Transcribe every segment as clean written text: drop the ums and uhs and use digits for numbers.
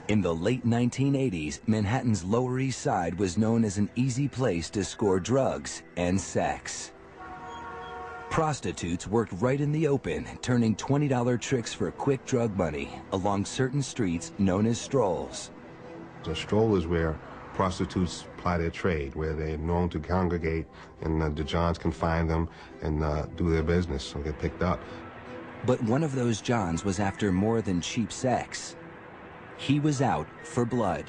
In the late 1980s, Manhattan's Lower East Side was known as an easy place to score drugs and sex. Prostitutes worked right in the open, turning $20 tricks for quick drug money along certain streets known as strolls. A stroll is where prostitutes ply their trade, where they're known to congregate, and the Johns can find them and do their business and get picked up. But one of those Johns was after more than cheap sex. He was out for blood.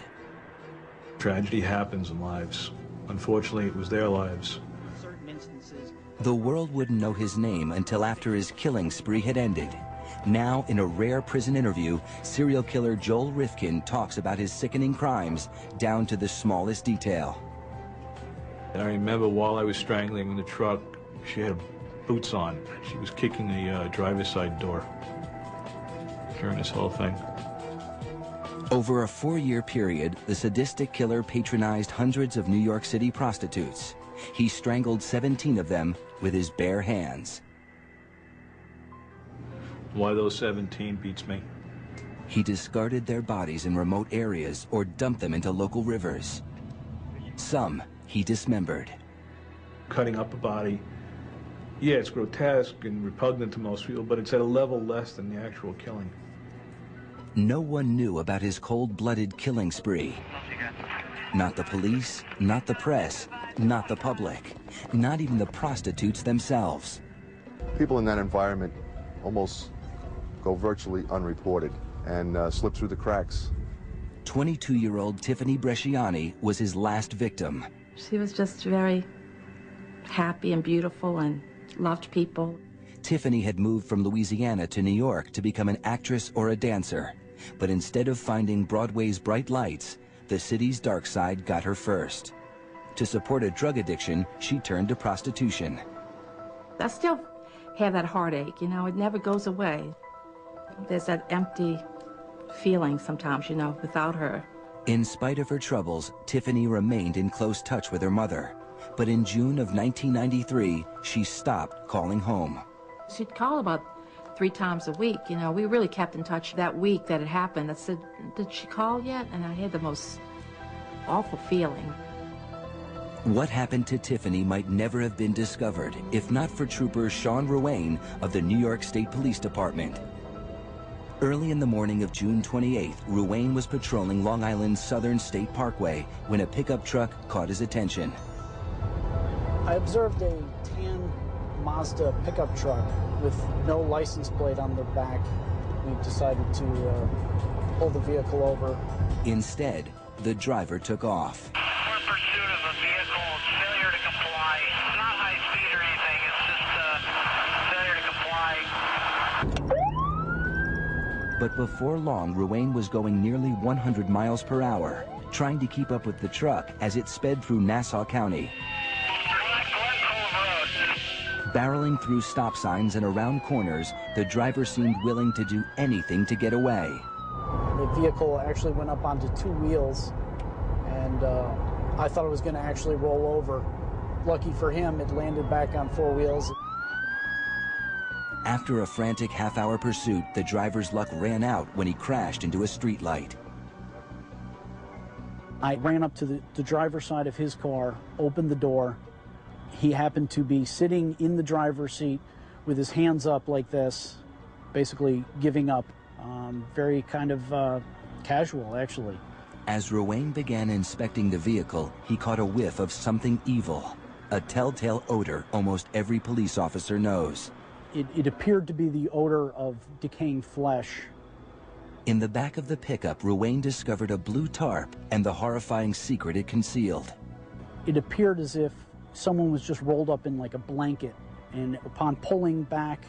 Tragedy happens in lives. Unfortunately, it was their lives. In certain instances, the world wouldn't know his name until after his killing spree had ended. Now, in a rare prison interview, serial killer Joel Rifkin talks about his sickening crimes down to the smallest detail. And I remember while I was strangling in the truck, she had boots on. She was kicking the driver's side door during this whole thing. Over a 4-year period, the sadistic killer patronized hundreds of New York City prostitutes. He strangled 17 of them with his bare hands. Why those 17 beats me. He discarded their bodies in remote areas or dumped them into local rivers. Some he dismembered. Cutting up a body, yeah, it's grotesque and repugnant to most people, but it's at a level less than the actual killing. No one knew about his cold-blooded killing spree. Not the police, not the press, not the public, not even the prostitutes themselves. People in that environment almost go virtually unreported and slip through the cracks. 22-year-old Tiffany Bresciani was his last victim. She was just very happy and beautiful and loved people. Tiffany had moved from Louisiana to New York to become an actress or a dancer. But instead of finding Broadway's bright lights, the city's dark side got her first. To support a drug addiction, she turned to prostitution. I still have that heartache, you know, it never goes away. There's that empty feeling sometimes, you know, without her. In spite of her troubles, Tiffany remained in close touch with her mother. But in June of 1993, she stopped calling home. She'd call about 3 times a week, you know. We really kept in touch that week that it happened. I said, did she call yet? And I had the most awful feeling. What happened to Tiffany might never have been discovered if not for Trooper Sean Ruane of the New York State Police Department. Early in the morning of June 28th, Ruane was patrolling Long Island's Southern State Parkway when a pickup truck caught his attention. I observed a tan Mazda pickup truck with no license plate on the back. We decided to pull the vehicle over. Instead, the driver took off. We're in pursuit of a vehicle, failure to comply. It's not high speed or anything, it's just failure to comply. But before long, Ruane was going nearly 100 miles per hour, trying to keep up with the truck as it sped through Nassau County. Barreling through stop signs and around corners, the driver seemed willing to do anything to get away. The vehicle actually went up onto 2 wheels, and I thought it was going to actually roll over. Lucky for him, it landed back on 4 wheels. After a frantic half-hour pursuit, the driver's luck ran out when he crashed into a streetlight. I ran up to the driver's side of his car, opened the door. He happened to be sitting in the driver's seat with his hands up like this, basically giving up. Very kind of casual, actually. As Ruane began inspecting the vehicle, he caught a whiff of something evil, a telltale odor almost every police officer knows. It appeared to be the odor of decaying flesh. In the back of the pickup, Ruane discovered a blue tarp and the horrifying secret it concealed. It appeared as if someone was just rolled up in like a blanket, and upon pulling back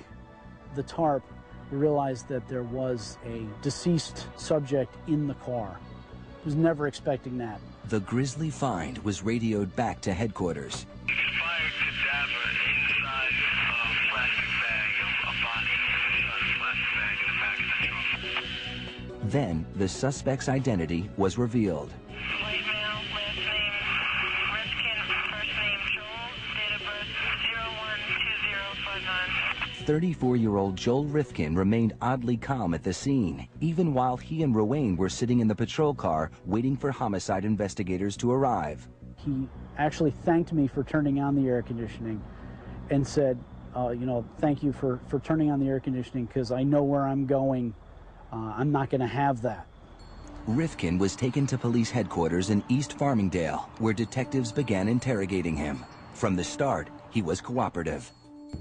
the tarp, we realized that there was a deceased subject in the car. I was never expecting that. The grisly find was radioed back to headquarters. Fire cadaver inside a plastic bag, a body inside a plastic bag in the back of the truck. Then the suspect's identity was revealed. White male, last name Rifkin, first name Joel, date of birth 012059. 34-year-old Joel Rifkin remained oddly calm at the scene, even while he and Ruane were sitting in the patrol car waiting for homicide investigators to arrive. He actually thanked me for turning on the air conditioning and said, you know, thank you for turning on the air conditioning because I know where I'm going. I'm not going to have that. Rifkin was taken to police headquarters in East Farmingdale, where detectives began interrogating him. From the start, he was cooperative.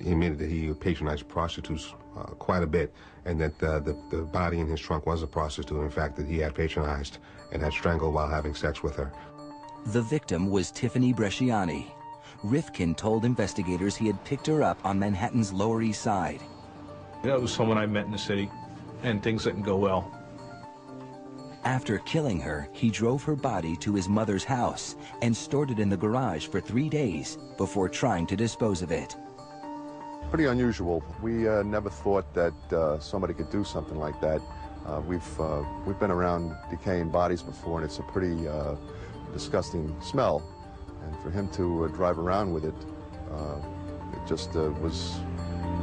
He admitted that he patronized prostitutes quite a bit, and that the body in his trunk was a prostitute, in fact, that he had patronized and had strangled while having sex with her. The victim was Tiffany Bresciani. Rifkin told investigators he had picked her up on Manhattan's Lower East Side. That was someone I met in the city, and things didn't go well. After killing her, he drove her body to his mother's house and stored it in the garage for 3 days before trying to dispose of it. Pretty unusual. We never thought that somebody could do something like that. We've been around decaying bodies before, and it's a pretty disgusting smell. And for him to drive around with it, it just was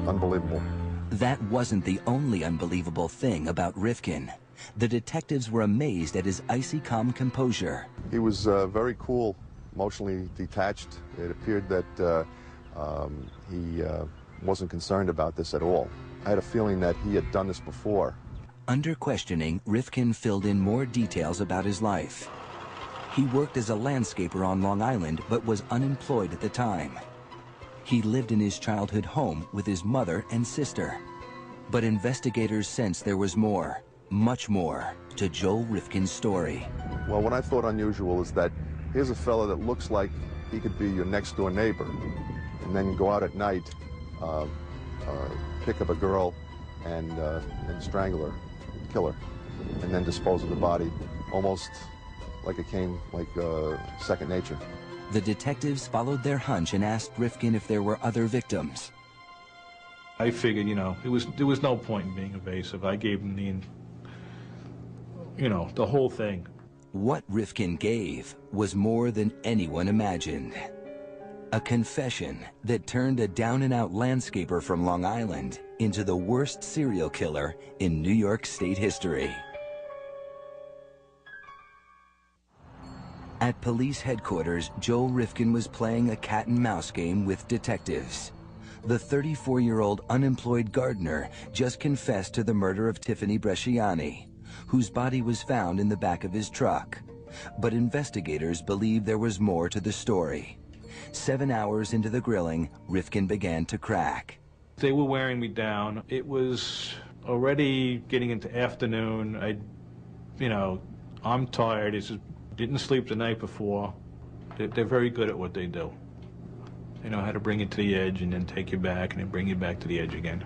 unbelievable. That wasn't the only unbelievable thing about Rifkin. The detectives were amazed at his icy calm composure. He was very cool, emotionally detached. It appeared that he wasn't concerned about this at all. I had a feeling that he had done this before. Under questioning, Rifkin filled in more details about his life. He worked as a landscaper on Long Island, but was unemployed at the time. He lived in his childhood home with his mother and sister. But investigators sensed there was more, much more, to Joel Rifkin's story. Well, what I thought unusual is that here's a fella that looks like he could be your next door neighbor, and then go out at night, pick up a girl and strangle her, kill her, and then dispose of the body, almost like it came like second nature. The detectives followed their hunch and asked Rifkin if there were other victims. I figured, you know, there was no point in being evasive. I gave him the whole thing. What Rifkin gave was more than anyone imagined. A confession that turned a down-and-out landscaper from Long Island into the worst serial killer in New York State history. At police headquarters, Joel Rifkin was playing a cat-and-mouse game with detectives. The 34-year-old unemployed gardener just confessed to the murder of Tiffany Bresciani, whose body was found in the back of his truck. But investigators believe there was more to the story. 7 hours into the grilling, Rifkin began to crack. They were wearing me down. It was already getting into afternoon. I'm tired. Didn't sleep the night before. They're very good at what they do. They know how to bring you to the edge and then take you back and then bring you back to the edge again.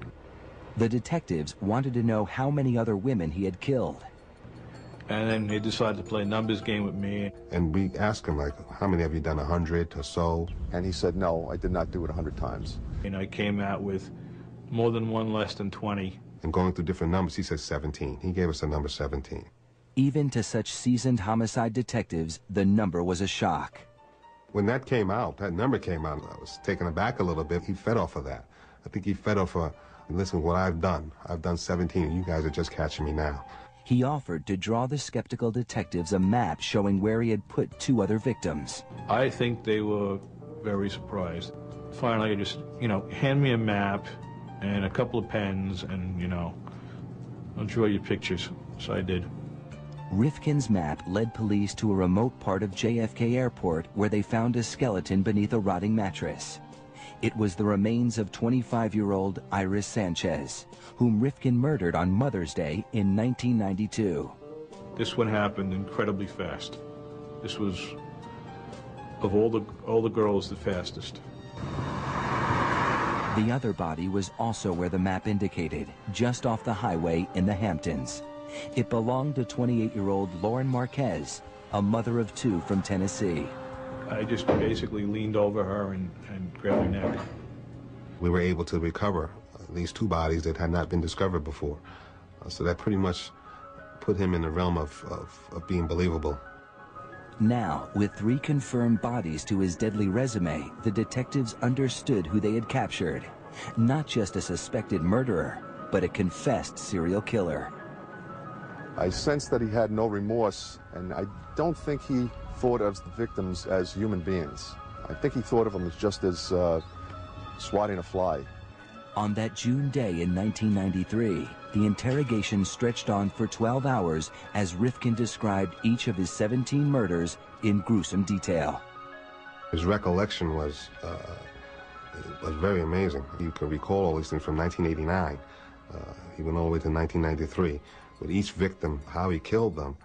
The detectives wanted to know how many other women he had killed. And then they decided to play a numbers game with me. And we asked him, like, how many have you done, 100 or so? And he said, no, I did not do it 100 times. And I came out with more than one, less than 20. And going through different numbers, he said 17. He gave us the number 17. Even to such seasoned homicide detectives, the number was a shock. When that number came out, I was taken aback a little bit. He fed off of that. I think he fed off of, listen, what I've done 17, and you guys are just catching me now. He offered to draw the skeptical detectives a map showing where he had put 2 other victims. I think they were very surprised. Finally, I just, hand me a map and a couple of pens and, I'll draw you pictures. So I did. Rifkin's map led police to a remote part of JFK Airport where they found a skeleton beneath a rotting mattress. It was the remains of 25-year-old Iris Sanchez, whom Rifkin murdered on Mother's Day in 1992. This one happened incredibly fast. This was, of all the girls, the fastest. The other body was also where the map indicated, just off the highway in the Hamptons. It belonged to 28-year-old Lauren Marquez, a mother of 2 from Tennessee. I just basically leaned over her and grabbed her neck. We were able to recover these 2 bodies that had not been discovered before. So that pretty much put him in the realm of being believable. Now, with 3 confirmed bodies to his deadly resume, the detectives understood who they had captured. Not just a suspected murderer, but a confessed serial killer. I sensed that he had no remorse, and I don't think he thought of the victims as human beings. I think he thought of them as just as swatting a fly. On that June day in 1993, the interrogation stretched on for 12 hours as Rifkin described each of his 17 murders in gruesome detail. His recollection was very amazing. You can recall all these things from 1989. He went all the way to 1993. With each victim, how he killed them,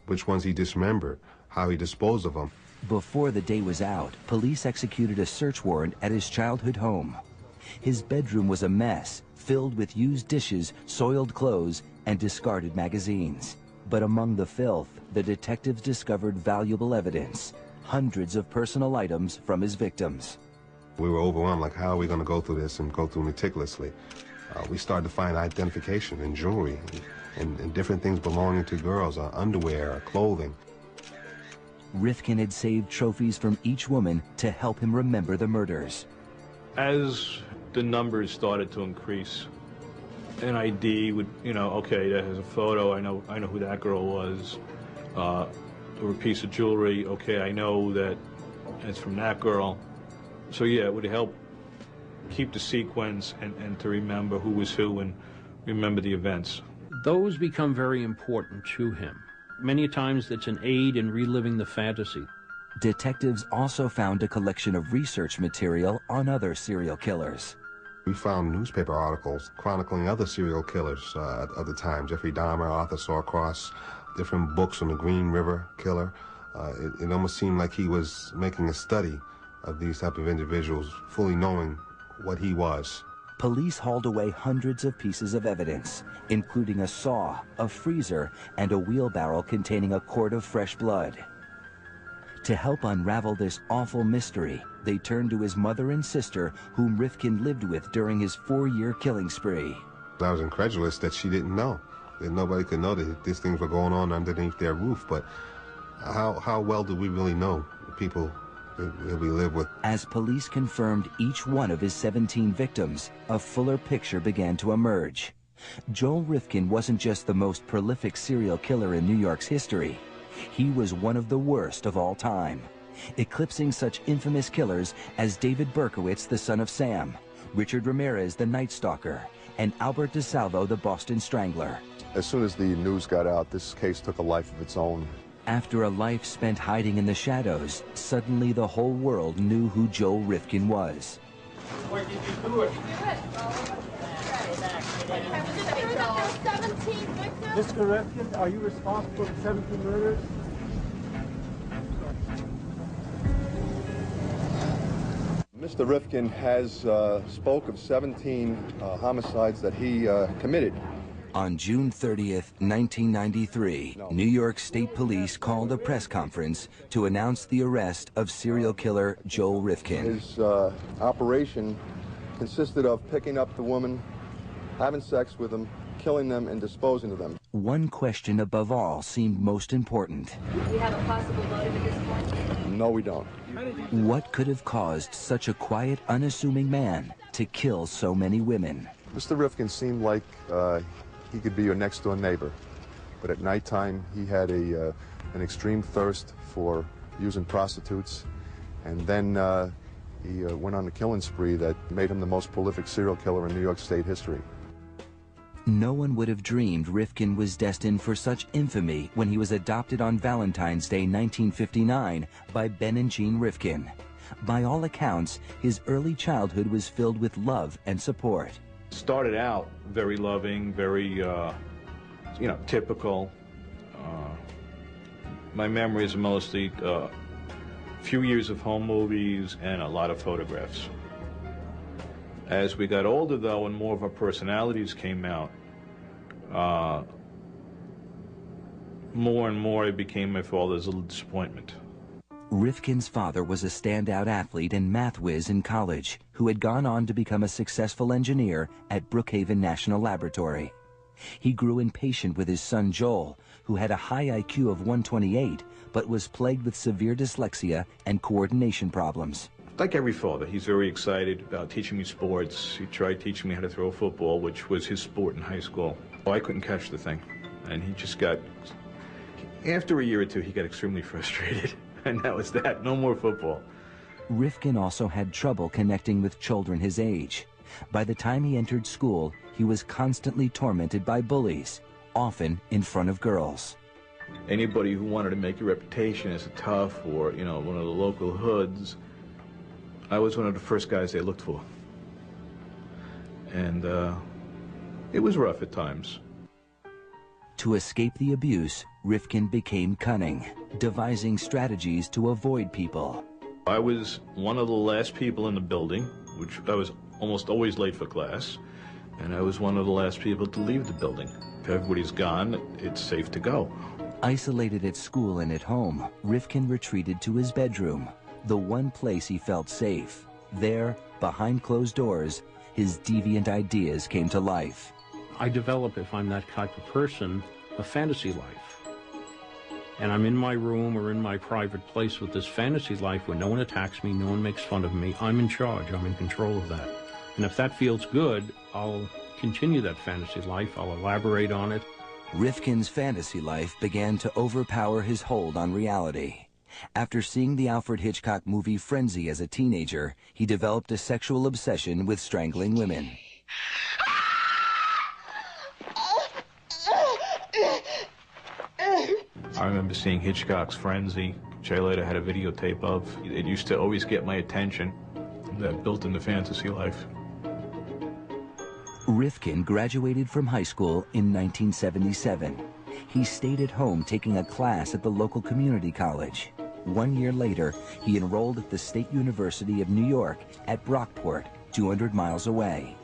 which ones he dismembered, how he disposed of them. Before the day was out, police executed a search warrant at his childhood home. His bedroom was a mess, filled with used dishes, soiled clothes, and discarded magazines. But among the filth, the detectives discovered valuable evidence, hundreds of personal items from his victims. We were overwhelmed, like, how are we going to go through this and go through meticulously? We started to find identification in jewelry and different things belonging to girls, underwear, clothing. Rifkin had saved trophies from each woman to help him remember the murders. As the numbers started to increase, an ID would, okay, that has a photo, I know who that girl was, or a piece of jewelry, okay, I know that it's from that girl. So yeah, it would help keep the sequence and to remember who was who and remember the events. Those become very important to him. Many times it's an aid in reliving the fantasy. Detectives also found a collection of research material on other serial killers. We found newspaper articles chronicling other serial killers of the time, Jeffrey Dahmer, Arthur Sawcross, different books on the Green River Killer. It almost seemed like he was making a study of these type of individuals, fully knowing what he was. Police hauled away hundreds of pieces of evidence, including a saw, a freezer, and a wheelbarrow containing a quart of fresh blood. To help unravel this awful mystery, they turned to his mother and sister, whom Rifkin lived with during his 4-year killing spree. I was incredulous that she didn't know, that nobody could know that these things were going on underneath their roof. But how well do we really know the people that we live with? As police confirmed each one of his 17 victims, a fuller picture began to emerge. Joel Rifkin wasn't just the most prolific serial killer in New York's history. He was one of the worst of all time, eclipsing such infamous killers as David Berkowitz, the son of Sam, Richard Ramirez, the Night Stalker, and Albert DeSalvo, the Boston Strangler. As soon as the news got out, this case took a life of its own. After a life spent hiding in the shadows, suddenly the whole world knew who Joel Rifkin was. Where did you do it? Mr. Rifkin, are you responsible for the 17 murders? Mr. Rifkin has spoke of 17 homicides that he committed. On June 30th, 1993, New York State Police called a press conference to announce the arrest of serial killer Joel Rifkin. His operation consisted of picking up the woman, having sex with them, killing them, and disposing of them. One question above all seemed most important. Do we have a possible motive at this point? No, we don't. What could have caused such a quiet, unassuming man to kill so many women? Mr. Rifkin seemed like he could be your next-door neighbor, but at nighttime he had an extreme thirst for using prostitutes, and then he went on a killing spree that made him the most prolific serial killer in New York State history. No one would have dreamed Rifkin was destined for such infamy when he was adopted on Valentine's Day 1959 by Ben and Jean Rifkin. By all accounts, his early childhood was filled with love and support. Started out very loving, very, typical. My memories are mostly a few years of home movies and a lot of photographs. As we got older, though, and more of our personalities came out, more and more it became my father's little disappointment. Rifkin's father was a standout athlete and math whiz in college who had gone on to become a successful engineer at Brookhaven National Laboratory. He grew impatient with his son Joel, who had a high IQ of 128 but was plagued with severe dyslexia and coordination problems. Like every father, he's very excited about teaching me sports. He tried teaching me how to throw a football, which was his sport in high school. I couldn't catch the thing, and he just got, after a year or two, he got extremely frustrated, and that was that. No more football. Rifkin also had trouble connecting with children his age. By the time he entered school, he was constantly tormented by bullies, often in front of girls. Anybody who wanted to make a reputation as a tough or, you know, one of the local hoods, I was one of the first guys they looked for. And it was rough at times. To escape the abuse, Rifkin became cunning, devising strategies to avoid people. I was one of the last people in the building, which I was almost always late for class, and I was one of the last people to leave the building. If everybody's gone, it's safe to go. Isolated at school and at home, Rifkin retreated to his bedroom, the one place he felt safe. There, behind closed doors, his deviant ideas came to life. I develop, if I'm that type of person, a fantasy life. And I'm in my room or in my private place with this fantasy life where no one attacks me, no one makes fun of me. I'm in charge, I'm in control of that. And if that feels good, I'll continue that fantasy life, I'll elaborate on it. Rifkin's fantasy life began to overpower his hold on reality. After seeing the Alfred Hitchcock movie Frenzy as a teenager, he developed a sexual obsession with strangling women. I remember seeing Hitchcock's Frenzy, which I later had a videotape of. It used to always get my attention. That built in the fantasy life. Rifkin graduated from high school in 1977. He stayed at home taking a class at the local community college. 1 year later, he enrolled at the State University of New York at Brockport, 200 miles away.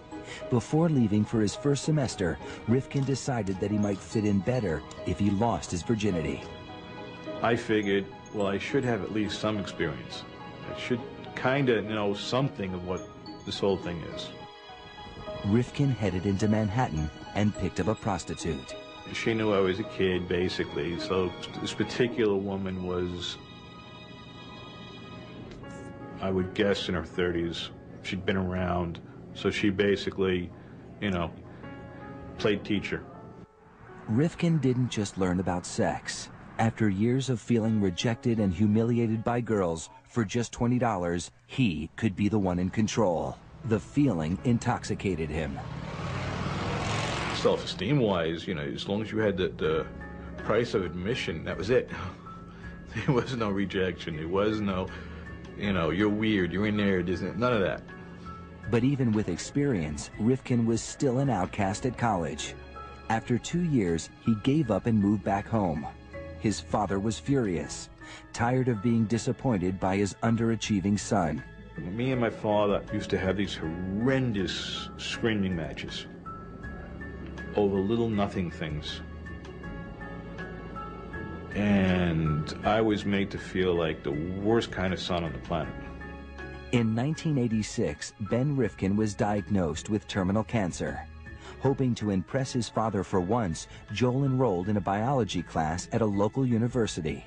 Before leaving for his first semester, Rifkin decided that he might fit in better if he lost his virginity. I figured, well, I should have at least some experience. I should kind of know something of what this whole thing is. Rifkin headed into Manhattan and picked up a prostitute. She knew I was a kid, basically, so this particular woman was, I would guess, in her 30s. She'd been around, so she basically, you know, played teacher. Rifkin didn't just learn about sex. After years of feeling rejected and humiliated by girls, for just $20, he could be the one in control. The feeling intoxicated him. Self-esteem-wise, you know, as long as you had the price of admission, that was it. There was no rejection. There was no, you know, you're weird, you're in there, none of that. But even with experience, Rifkin was still an outcast at college. After 2 years, he gave up and moved back home. His father was furious, tired of being disappointed by his underachieving son. Me and my father used to have these horrendous screaming matches over little nothing things. And I was made to feel like the worst kind of son on the planet. In 1986, Ben Rifkin was diagnosed with terminal cancer. Hoping to impress his father for once, Joel enrolled in a biology class at a local university.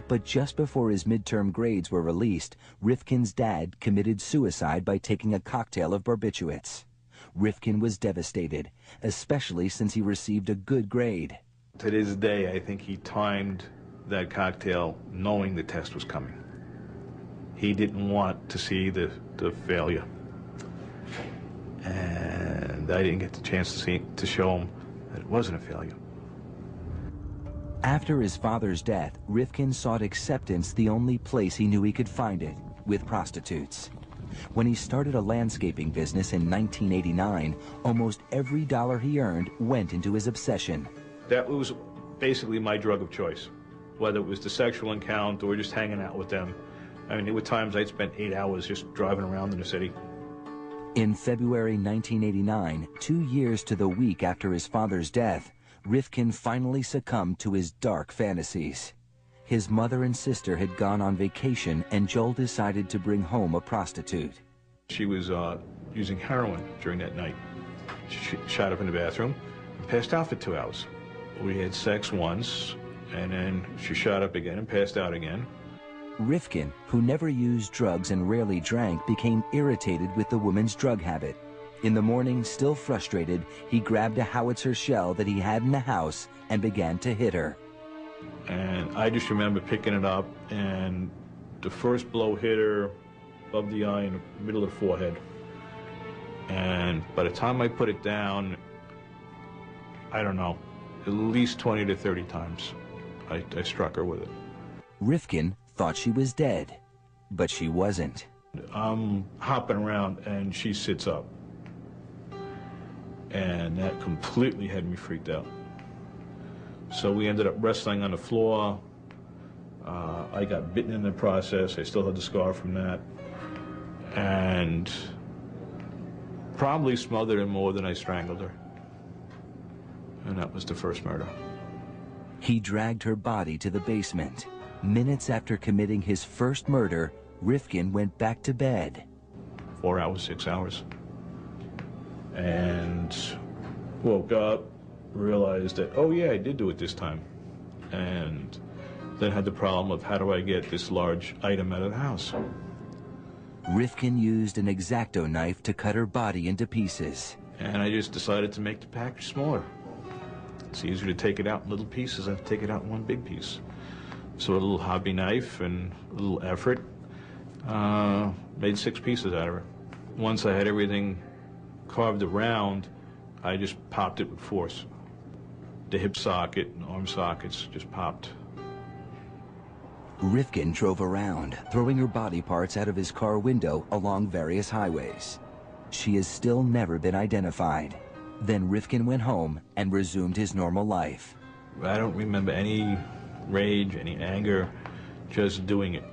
But just before his midterm grades were released, Rifkin's dad committed suicide by taking a cocktail of barbiturates. Rifkin was devastated, especially since he received a good grade. To this day, I think he timed that cocktail knowing the test was coming. He didn't want to see the failure. And I didn't get the chance to show him that it wasn't a failure. After his father's death, Rifkin sought acceptance the only place he knew he could find it, with prostitutes. When he started a landscaping business in 1989, almost every dollar he earned went into his obsession. That was basically my drug of choice, whether it was the sexual encounter or just hanging out with them. I mean, there were times I'd spend 8 hours just driving around in the city. In February 1989, 2 years to the week after his father's death, Rifkin finally succumbed to his dark fantasies. His mother and sister had gone on vacation, and Joel decided to bring home a prostitute. She was using heroin during that night. She shot up in the bathroom and passed out for 2 hours. We had sex once, and then she shot up again and passed out again. Rifkin, who never used drugs and rarely drank, became irritated with the woman's drug habit. In the morning, still frustrated, he grabbed a howitzer shell that he had in the house and began to hit her. And I just remember picking it up, and the first blow hit her above the eye in the middle of the forehead. And by the time I put it down, I don't know, at least 20 to 30 times I struck her with it. Rifkin thought she was dead, but she wasn't. I'm hopping around, and she sits up. And that completely had me freaked out. So we ended up wrestling on the floor. I got bitten in the process. I still had the scar from that. And probably smothered her more than I strangled her. And that was the first murder. He dragged her body to the basement. Minutes after committing his first murder, Rifkin went back to bed. 4 hours, 6 hours. And woke up, realized that, oh yeah, I did do it this time. And then had the problem of, how do I get this large item out of the house? Rifkin used an X-Acto knife to cut her body into pieces. And I just decided to make the package smaller. It's easier to take it out in little pieces than to take it out in one big piece. So a little hobby knife and a little effort, made 6 pieces out of her. Once I had everything carved around, I just popped it with force. The hip socket and arm sockets just popped. Rifkin drove around, throwing her body parts out of his car window along various highways. She has still never been identified. Then Rifkin went home and resumed his normal life. I don't remember any rage, any anger, just doing it.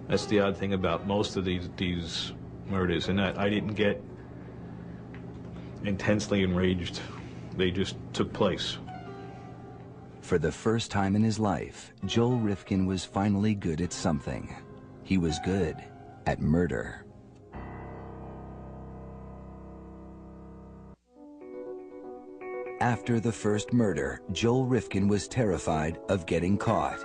That's the odd thing about most of these murders, and that I didn't get intensely enraged. They just took place. For the first time in his life, Joel Rifkin was finally good at something. He was good at murder. After the first murder, Joel Rifkin was terrified of getting caught.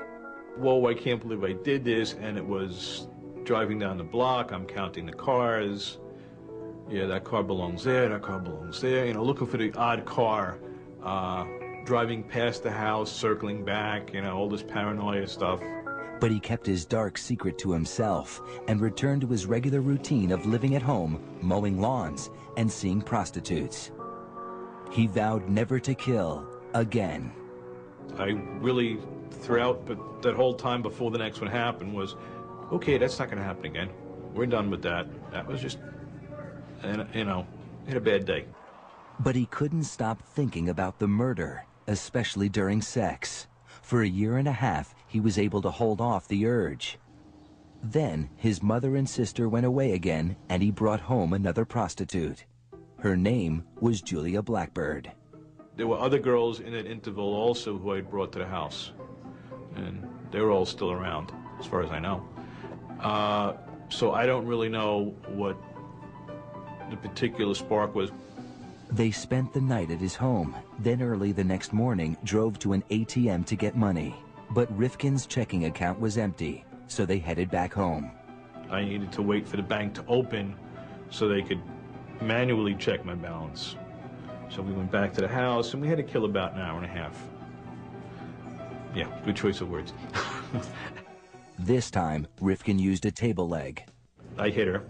Whoa, I can't believe I did this, and it was driving down the block, I'm counting the cars. Yeah, that car belongs there, that car belongs there. You know, looking for the odd car, driving past the house, circling back, you know, all this paranoia stuff. But he kept his dark secret to himself and returned to his regular routine of living at home, mowing lawns, and seeing prostitutes. He vowed never to kill again. I really, throughout that whole time before the next one happened, was, okay, that's not going to happen again. We're done with that. That was just, you know, had a bad day. But he couldn't stop thinking about the murder, especially during sex. For a year and a half, he was able to hold off the urge. Then his mother and sister went away again, and he brought home another prostitute. Her name was Julia Blackbird. There were other girls in that interval also who I had brought to the house, and they were all still around, as far as I know. So I don't really know what the particular spark was. They spent the night at his home, then early the next morning drove to an ATM to get money. But Rifkin's checking account was empty, so they headed back home. I needed to wait for the bank to open so they could manually check my balance. So we went back to the house, and we had to kill about an hour and a half. Yeah, good choice of words. This time, Rifkin used a table leg. I hit her,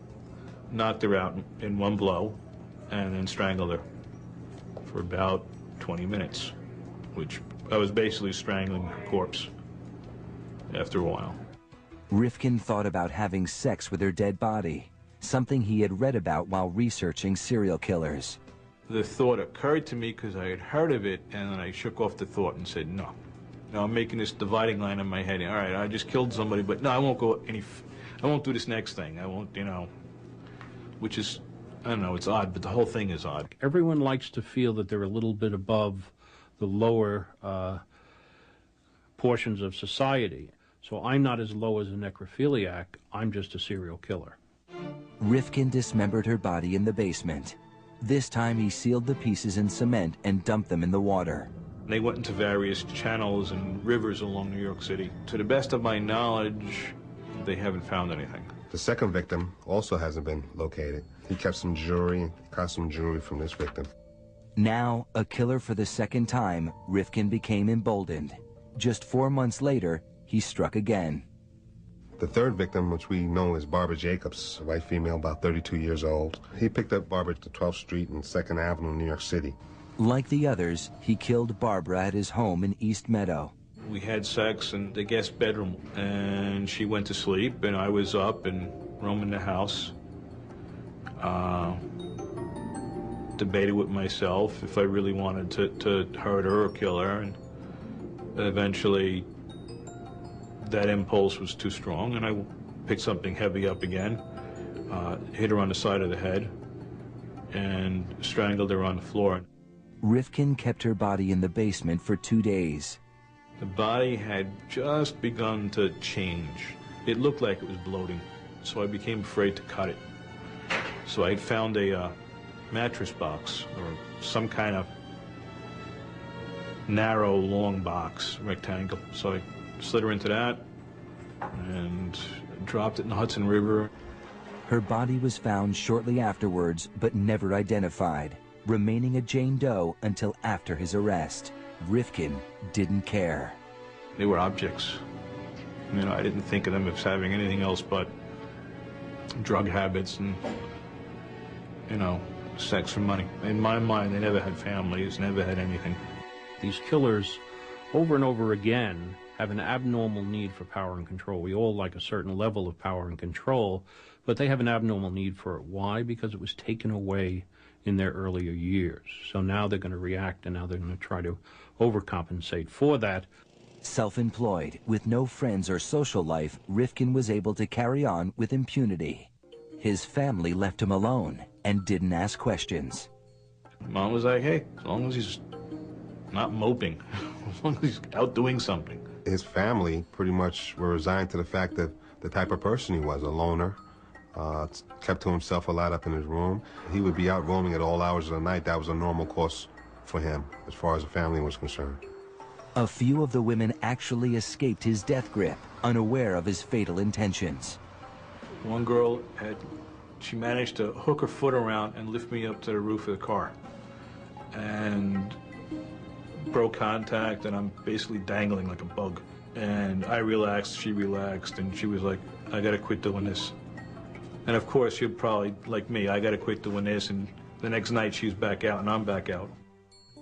knocked her out in one blow, and then strangled her for about 20 minutes, which I was basically strangling her corpse after a while. Rifkin thought about having sex with her dead body, something he had read about while researching serial killers. The thought occurred to me because I had heard of it, and then I shook off the thought and said, no. Now I'm making this dividing line in my head. All right, I just killed somebody, but no, I won't go I won't do this next thing. I won't, you know, which is, I don't know, it's odd, but the whole thing is odd. Everyone likes to feel that they're a little bit above the lower portions of society. So I'm not as low as a necrophiliac, I'm just a serial killer. Rifkin dismembered her body in the basement. This time he sealed the pieces in cement and dumped them in the water. They went into various channels and rivers along New York City. To the best of my knowledge, they haven't found anything. The second victim also hasn't been located. He kept some jewelry, costume jewelry from this victim. Now, a killer for the second time, Rifkin became emboldened. Just 4 months later, he struck again. The third victim, which we know as Barbara Jacobs, a white female about 32 years old, he picked up Barbara at 12th Street and 2nd Avenue, New York City. Like the others, he killed Barbara at his home in East Meadow. We had sex in the guest bedroom, and she went to sleep, and I was up and roaming the house. Debated with myself if I really wanted to hurt her or kill her, and eventually that impulse was too strong, and I picked something heavy up again, hit her on the side of the head, and strangled her on the floor. Rifkin kept her body in the basement for 2 days. The body had just begun to change. It looked like it was bloating, so I became afraid to cut it. So I had found a mattress box, or some kind of narrow, long box, rectangle. So I slid her into that and dropped it in the Hudson River. Her body was found shortly afterwards, but never identified, remaining a Jane Doe until after his arrest. Rifkin didn't care. They were objects. You know, I didn't think of them as having anything else but drug habits and, you know, sex for money. In my mind, they never had families, never had anything. These killers, over and over again, have an abnormal need for power and control. We all like a certain level of power and control, but they have an abnormal need for it. Why? Because it was taken away in their earlier years. So now they're going to react, and now they're going to try to overcompensate for that. Self-employed, with no friends or social life, Rifkin was able to carry on with impunity. His family left him alone and didn't ask questions. Mom was like, hey, as long as he's not moping, as long as he's out doing something. His family pretty much were resigned to the fact that the type of person he was, a loner, kept to himself a lot up in his room. He would be out roaming at all hours of the night. That was a normal course for him, as far as the family was concerned. A few of the women actually escaped his death grip, unaware of his fatal intentions. One girl she managed to hook her foot around and lift me up to the roof of the car. And broke contact, and I'm basically dangling like a bug. And I relaxed, she relaxed, and she was like, I gotta quit doing this. And of course, you're probably like me, I gotta quit doing this, and the next night she's back out and I'm back out.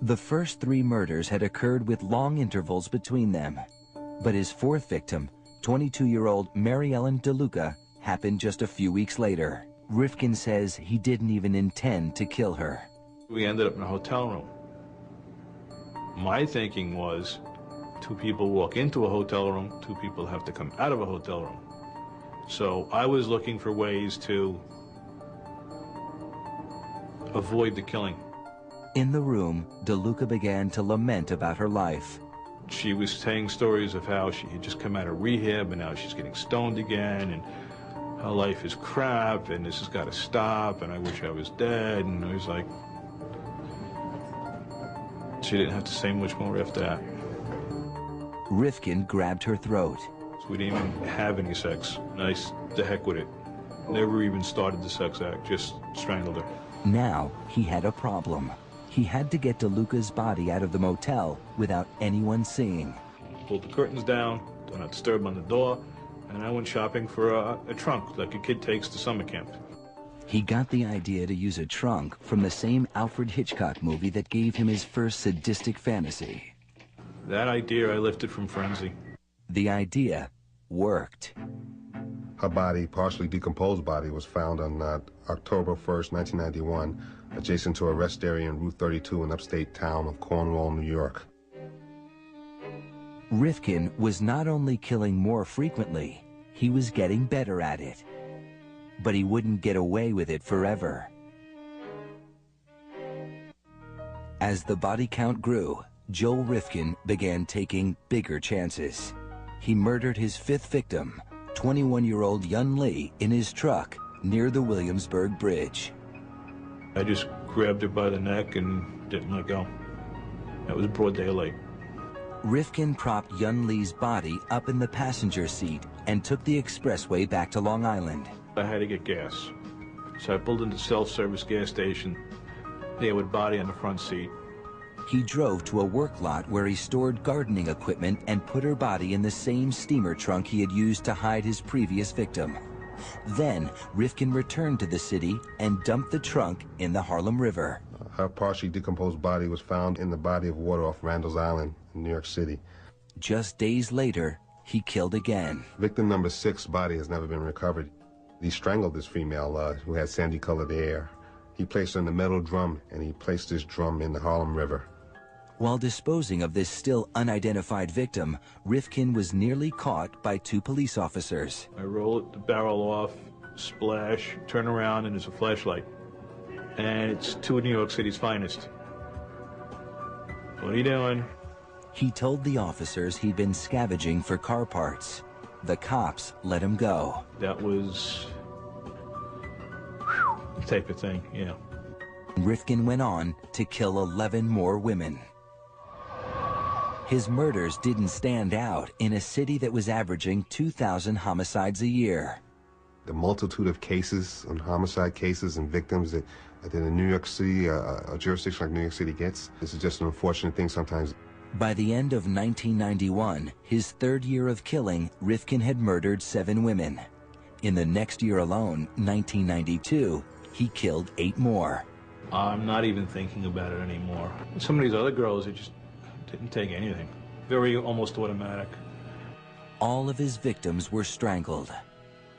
The first 3 murders had occurred with long intervals between them. But his fourth victim, 22-year-old Mary Ellen DeLuca, happened just a few weeks later. Rifkin says he didn't even intend to kill her. We ended up in a hotel room. My thinking was, 2 people walk into a hotel room, 2 people have to come out of a hotel room. So I was looking for ways to avoid the killing. In the room, DeLuca began to lament about her life. She was saying stories of how she had just come out of rehab and now she's getting stoned again, and her life is crap, and this has got to stop, and I wish I was dead. And I was like, she didn't have to say much more after that. Rifkin grabbed her throat. So we didn't even have any sex. Nice, the heck with it. Never even started the sex act, just strangled her. Now he had a problem. He had to get DeLuca's body out of the motel without anyone seeing. Pulled the curtains down, do not disturb on the door, and I went shopping for a trunk like a kid takes to summer camp. He got the idea to use a trunk from the same Alfred Hitchcock movie that gave him his first sadistic fantasy. That idea I lifted from Frenzy. The idea worked. Her body, partially decomposed body, was found on October 1st, 1991, adjacent to a rest area in Route 32 in upstate town of Cornwall, New York. Rifkin was not only killing more frequently, he was getting better at it. But he wouldn't get away with it forever. As the body count grew, Joel Rifkin began taking bigger chances. He murdered his 5th victim, 21-year-old Yun Lee, in his truck near the Williamsburg Bridge. I just grabbed her by the neck and didn't let go. That was broad daylight. Rifkin propped Yun Lee's body up in the passenger seat and took the expressway back to Long Island. I had to get gas. So I pulled into the self-service gas station. There with body on the front seat. He drove to a work lot where he stored gardening equipment and put her body in the same steamer trunk he had used to hide his previous victim. Then, Rifkin returned to the city and dumped the trunk in the Harlem River. Her partially decomposed body was found in the body of water off Randall's Island in New York City. Just days later, he killed again. Victim number 6's body has never been recovered. He strangled this female who had sandy-colored hair. He placed her in a metal drum, and he placed this drum in the Harlem River. While disposing of this still unidentified victim, Rifkin was nearly caught by 2 police officers. I roll the barrel off, splash, turn around, and there's a flashlight. And it's 2 of New York City's finest. What are you doing? He told the officers he'd been scavenging for car parts. The cops let him go. That was the type of thing, yeah. Rifkin went on to kill 11 more women. His murders didn't stand out in a city that was averaging 2,000 homicides a year. The multitude of cases, and homicide cases and victims that in New York City, a jurisdiction like New York City gets, this is just an unfortunate thing sometimes. By the end of 1991, his 3rd year of killing, Rifkin had murdered 7 women. In the next year alone, 1992, he killed 8 more. I'm not even thinking about it anymore. Some of these other girls, it just didn't take anything. Very almost automatic. All of his victims were strangled.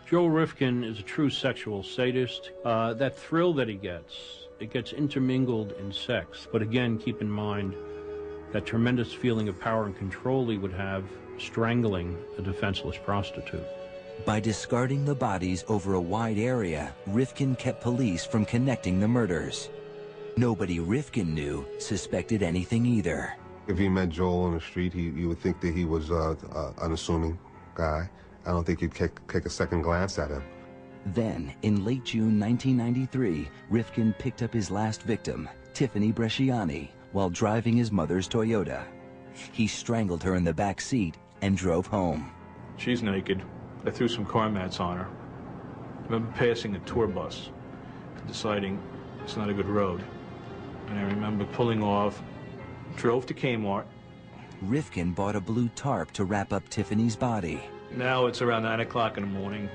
Joe Rifkin is a true sexual sadist. That thrill that he gets, it gets intermingled in sex. But again, keep in mind that tremendous feeling of power and control he would have strangling a defenseless prostitute. By discarding the bodies over a wide area, Rifkin kept police from connecting the murders. Nobody Rifkin knew suspected anything either. If you met Joel on the street, you would think that he was an unassuming guy. I don't think you'd take a second glance at him. Then, in late June 1993, Rifkin picked up his last victim, Tiffany Bresciani, while driving his mother's Toyota. He strangled her in the back seat and drove home. She's naked. I threw some car mats on her. I remember passing a tour bus, deciding it's not a good road. And I remember pulling off, drove to Kmart. Rifkin bought a blue tarp to wrap up Tiffany's body. Now it's around 9 o'clock in the morning.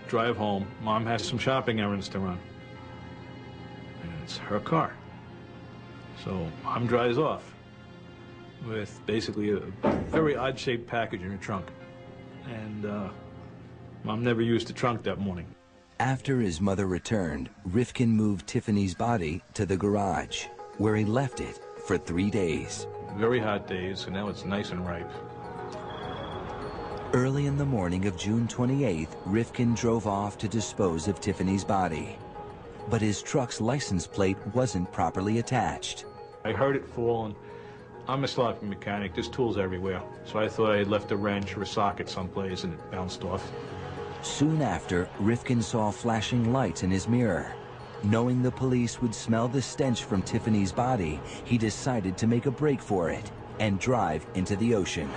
Drive home. Mom has some shopping errands to run. And it's her car. So Mom drives off with basically a very odd-shaped package in her trunk. And Mom never used the trunk that morning. After his mother returned, Rifkin moved Tiffany's body to the garage, where he left it for 3 days. Very hot days, and now it's nice and ripe. Early in the morning of June 28th, Rifkin drove off to dispose of Tiffany's body. But his truck's license plate wasn't properly attached. I heard it fall, and I'm a sloppy mechanic. There's tools everywhere. So I thought I had left a wrench or a socket someplace, and it bounced off. Soon after, Rifkin saw flashing lights in his mirror. Knowing the police would smell the stench from Tiffany's body, he decided to make a break for it and drive into the ocean.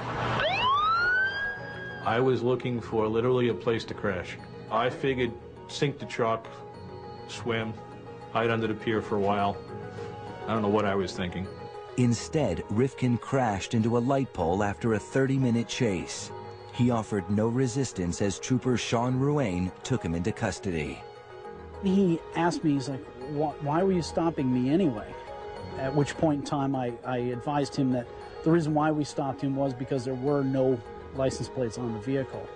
I was looking for literally a place to crash. I figured sink the truck, swim, hide under the pier for a while. I don't know what I was thinking. Instead, Rifkin crashed into a light pole after a 30-minute chase. He offered no resistance as Trooper Sean Ruane took him into custody. He asked me, he's like, why were you stopping me anyway? At which point in time I advised him that the reason why we stopped him was because there were no license plates on the vehicle.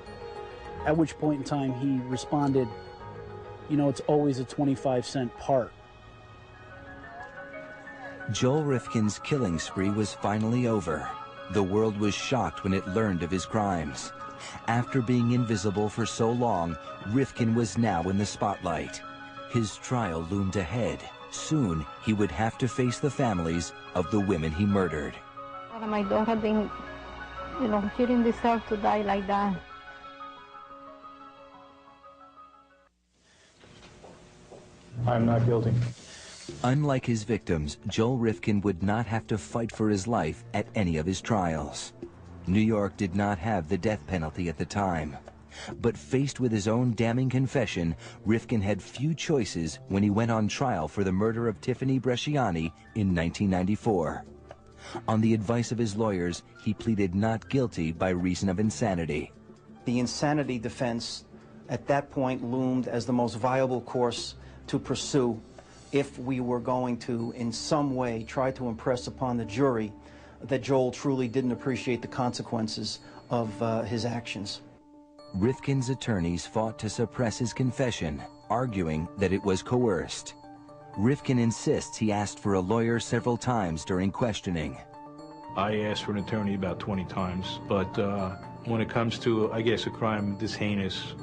At which point in time he responded, you know, it's always a 25-cent part. Joel Rifkin's killing spree was finally over. The world was shocked when it learned of his crimes. After being invisible for so long, Rifkin was now in the spotlight. His trial loomed ahead. Soon, he would have to face the families of the women he murdered. My daughter didn't, she didn't deserve to die like that. I'm not guilty. Unlike his victims, Joel Rifkin would not have to fight for his life at any of his trials. New York did not have the death penalty at the time. But faced with his own damning confession, Rifkin had few choices when he went on trial for the murder of Tiffany Bresciani in 1994. On the advice of his lawyers, he pleaded not guilty by reason of insanity. The insanity defense at that point loomed as the most viable course to pursue if we were going to, in some way, try to impress upon the jury that Joel truly didn't appreciate the consequences of his actions. Rifkin's attorneys fought to suppress his confession, arguing that it was coerced. Rifkin insists he asked for a lawyer several times during questioning. I asked for an attorney about 20 times, but when it comes to, I guess, a crime this heinous,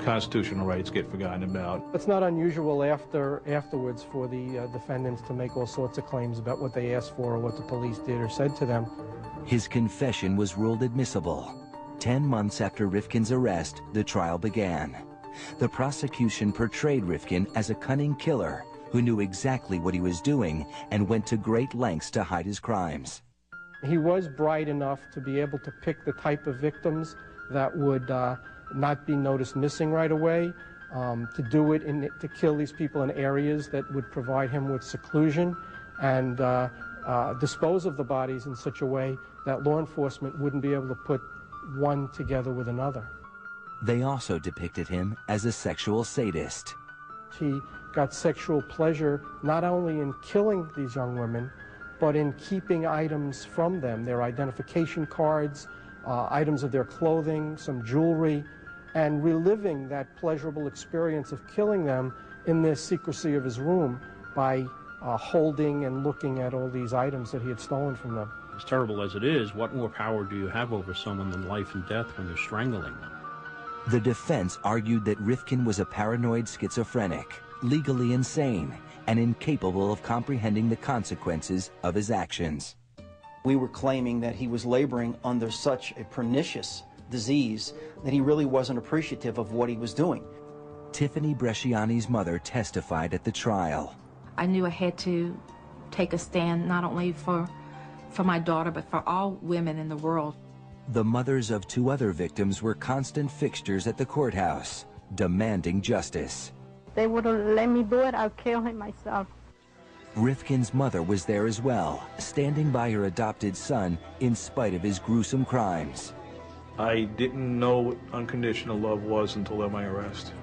constitutional rights get forgotten about. It's not unusual afterwards for the defendants to make all sorts of claims about what they asked for or what the police did or said to them. His confession was ruled admissible. 10 months after Rifkin's arrest, the trial began. The prosecution portrayed Rifkin as a cunning killer who knew exactly what he was doing and went to great lengths to hide his crimes. He was bright enough to be able to pick the type of victims that would not be noticed missing right away, to do it, to kill these people in areas that would provide him with seclusion, and dispose of the bodies in such a way that law enforcement wouldn't be able to put one together with another. They also depicted him as a sexual sadist. He got sexual pleasure not only in killing these young women, but in keeping items from them, their identification cards, items of their clothing, some jewelry, and reliving that pleasurable experience of killing them in the secrecy of his room by holding and looking at all these items that he had stolen from them. As terrible as it is, what more power do you have over someone than life and death when you're strangling them? The defense argued that Rifkin was a paranoid schizophrenic, legally insane, and incapable of comprehending the consequences of his actions. We were claiming that he was laboring under such a pernicious disease that he really wasn't appreciative of what he was doing. Tiffany Bresciani's mother testified at the trial. I knew I had to take a stand not only for my daughter, but for all women in the world. The mothers of 2 other victims were constant fixtures at the courthouse, demanding justice. They wouldn't let me do it, I'll kill him myself. Rifkin's mother was there as well, standing by her adopted son in spite of his gruesome crimes. I didn't know what unconditional love was until my arrest.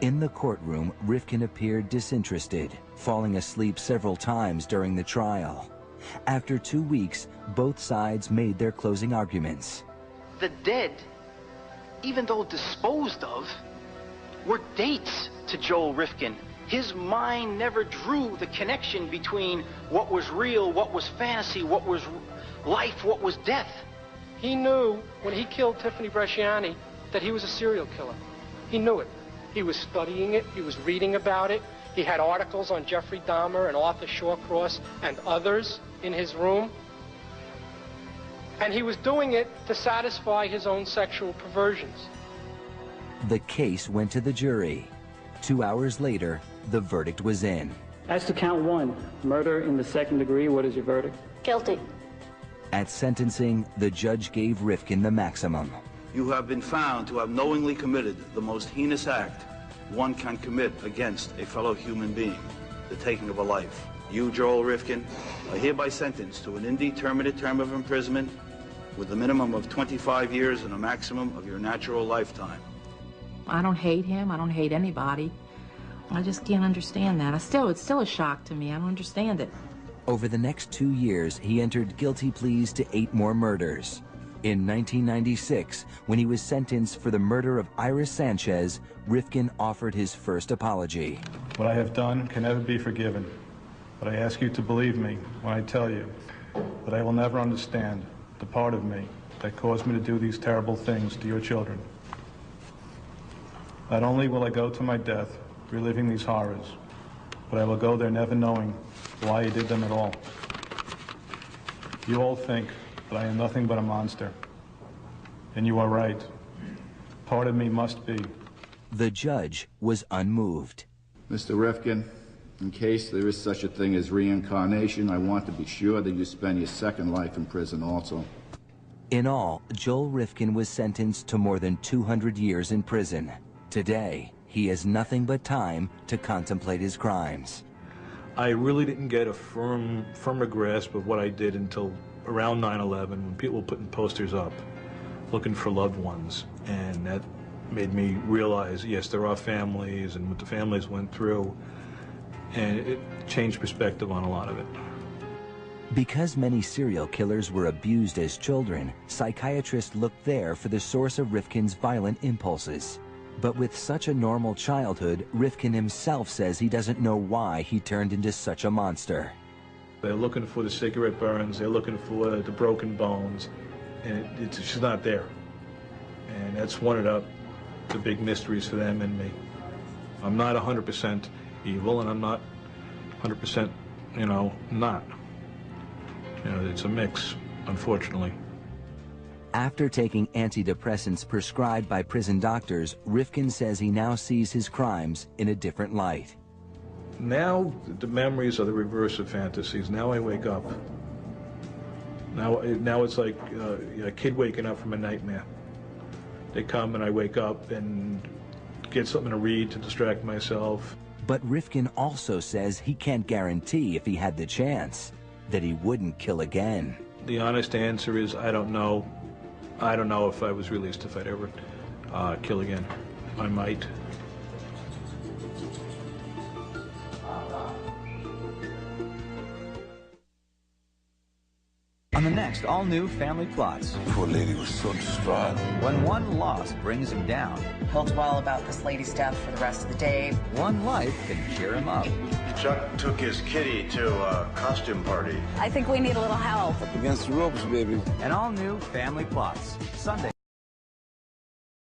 In the courtroom, Rifkin appeared disinterested, falling asleep several times during the trial. After 2 weeks, both sides made their closing arguments. The dead, even though disposed of, were dates to Joel Rifkin. His mind never drew the connection between what was real, what was fantasy, what was life, what was death. He knew when he killed Tiffany Bresciani that he was a serial killer. He knew it. He was studying it. He was reading about it. He had articles on Jeffrey Dahmer and Arthur Shawcross and others in his room. And he was doing it to satisfy his own sexual perversions. The case went to the jury. 2 hours later, the verdict was in. As to count 1, murder in the 2nd degree, what is your verdict? Guilty. At sentencing, the judge gave Rifkin the maximum. You have been found to have knowingly committed the most heinous act one can commit against a fellow human being, the taking of a life. You, Joel Rifkin, are hereby sentenced to an indeterminate term of imprisonment with a minimum of 25 years and a maximum of your natural lifetime. I don't hate him. I don't hate anybody. I just can't understand that. It's still a shock to me. I don't understand it. Over the next 2 years, he entered guilty pleas to 8 more murders. In 1996, when he was sentenced for the murder of Iris Sanchez, Rifkin offered his first apology. What I have done can never be forgiven, but I ask you to believe me when I tell you that I will never understand the part of me that caused me to do these terrible things to your children. Not only will I go to my death reliving these horrors, but I will go there never knowing why I did them at all. You all think that I am nothing but a monster, and you are right. Part of me must be. The judge was unmoved. Mr. Rifkin, in case there is such a thing as reincarnation, I want to be sure that you spend your second life in prison also. In all, Joel Rifkin was sentenced to more than 200 years in prison. Today, he has nothing but time to contemplate his crimes. I really didn't get a firmer grasp of what I did until around 9/11, when people were putting posters up looking for loved ones, and that made me realize, yes, there are families and what the families went through, and it changed perspective on a lot of it. Because many serial killers were abused as children, psychiatrists looked there for the source of Rifkin's violent impulses. But with such a normal childhood, Rifkin himself says he doesn't know why he turned into such a monster. They're looking for the cigarette burns, they're looking for the broken bones, and it's just not there. And that's one of the big mysteries for them and me. I'm not 100% evil, and I'm not 100%, not. It's a mix, unfortunately. After taking antidepressants prescribed by prison doctors, Rifkin says he now sees his crimes in a different light. Now the memories are the reverse of fantasies. Now I wake up. Now it's like a kid waking up from a nightmare. They come and I wake up and get something to read to distract myself. But Rifkin also says he can't guarantee, if he had the chance, that he wouldn't kill again. The honest answer is I don't know. I don't know if I was released if I'd ever kill again. I might. On the next all-new Family Plots. Poor lady was so distraught. When one loss brings him down. He'll dwell about this lady's death for the rest of the day. One life can cheer him up. Chuck took his kitty to a costume party. I think we need a little help. Up against the ropes, baby. An all-new Family Plots. Sunday.